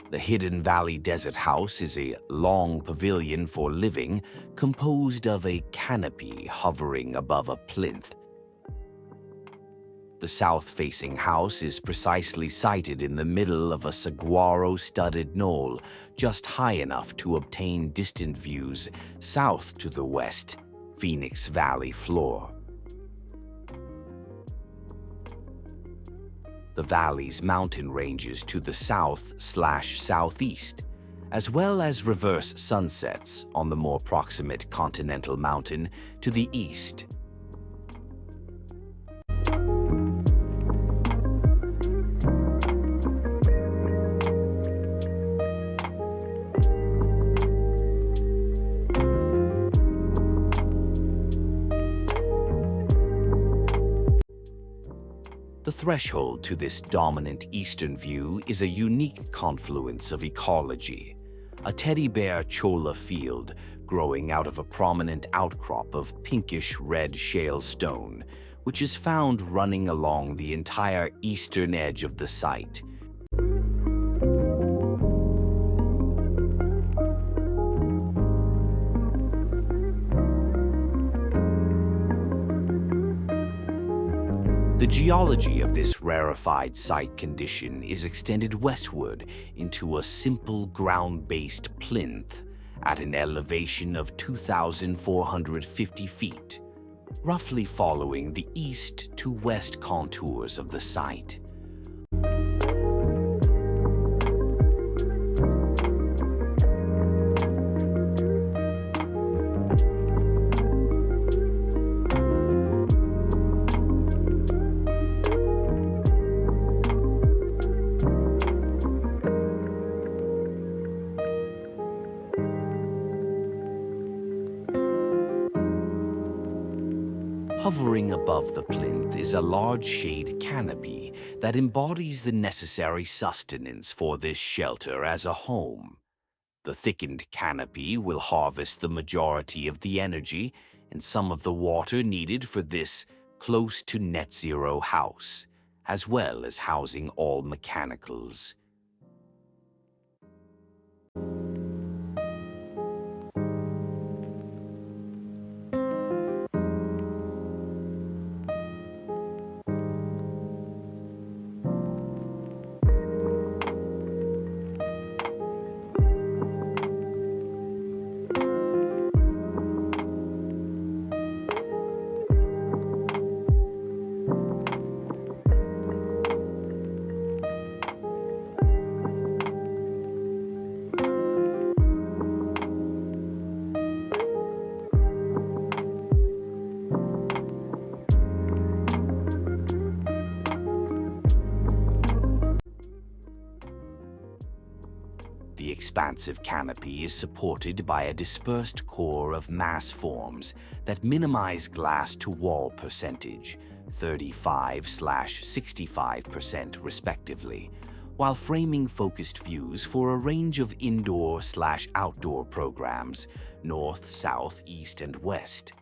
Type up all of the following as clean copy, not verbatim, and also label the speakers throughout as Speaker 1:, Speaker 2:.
Speaker 1: The Hidden Valley Desert House is a long pavilion for living composed of a canopy hovering above a plinth. The south-facing house is precisely sited in the middle of a saguaro-studded knoll, just high enough to obtain distant views south to the west, Phoenix Valley floor. The valley's mountain ranges to the south/southeast, as well as reverse sunsets on the more proximate Continental Mountain to the east. The threshold to this dominant eastern view is a unique confluence of ecology, a teddy bear cholla field growing out of a prominent outcrop of pinkish-red shale stone, which is found running along the entire eastern edge of the site. The geology of this rarefied site condition is extended westward into a simple ground-based plinth at an elevation of 2,450 feet, roughly following the east to west contours of the site. Hovering above the plinth is a large shade canopy that embodies the necessary sustenance for this shelter as a home. The thickened canopy will harvest the majority of the energy and some of the water needed for this close to net zero house, as well as housing all mechanicals. The expansive canopy is supported by a dispersed core of mass forms that minimize glass-to-wall percentage, 35/65% respectively, while framing focused views for a range of indoor/outdoor programs, north, south, east, and west.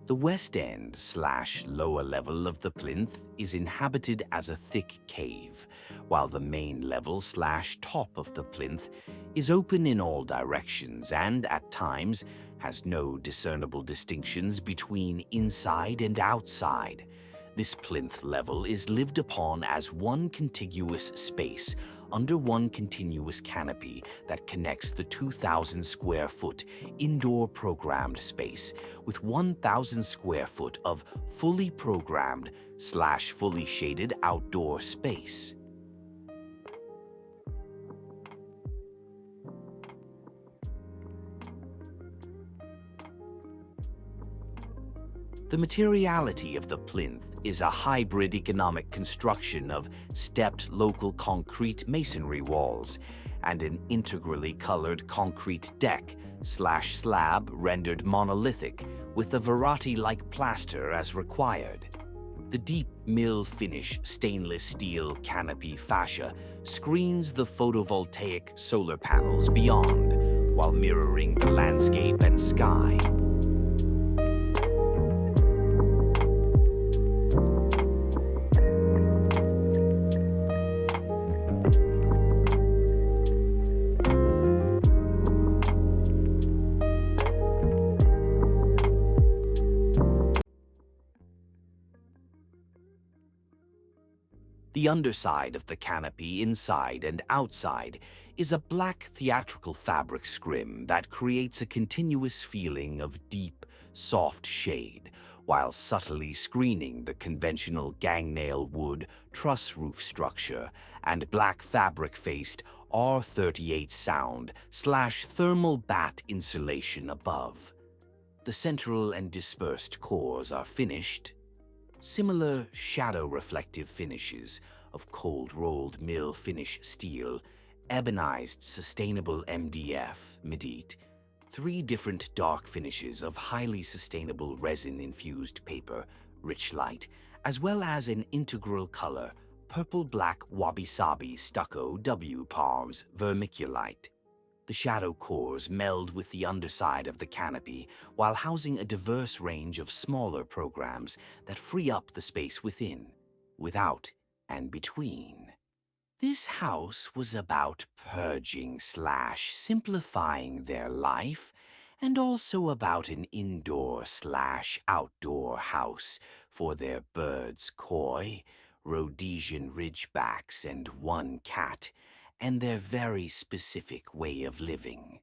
Speaker 1: The west end slash lower level of the plinth is inhabited as a thick cave, while the main level slash top of the plinth is open in all directions and, at times, has no discernible distinctions between inside and outside. This plinth level is lived upon as one contiguous space under one continuous canopy that connects the 2,000 square foot indoor programmed space with 1,000 square foot of fully programmed slash fully shaded outdoor space. The materiality of the plinth is a hybrid economic construction of stepped local concrete masonry walls and an integrally colored concrete deck slash slab rendered monolithic with a Verratti-like plaster as required. The deep mill finish stainless steel canopy fascia screens the photovoltaic solar panels beyond while mirroring the landscape and sky. The underside of the canopy, inside and outside, is a black theatrical fabric scrim that creates a continuous feeling of deep, soft shade, while subtly screening the conventional gangnail wood truss roof structure and black fabric-faced R38 sound slash thermal bat insulation above. The central and dispersed cores are finished. Similar shadow-reflective finishes of cold-rolled mill finish steel, ebonized sustainable MDF, medite, 3 different dark finishes of highly sustainable resin-infused paper, rich light, as well as an integral color, purple-black wabi-sabi stucco W-palms vermiculite. The shadow cores meld with the underside of the canopy while housing a diverse range of smaller programs that free up the space within, without, and between. This house was about purging slash simplifying their life, and also about an indoor slash outdoor house for their birds koi, Rhodesian ridgebacks, and one cat, and their very specific way of living.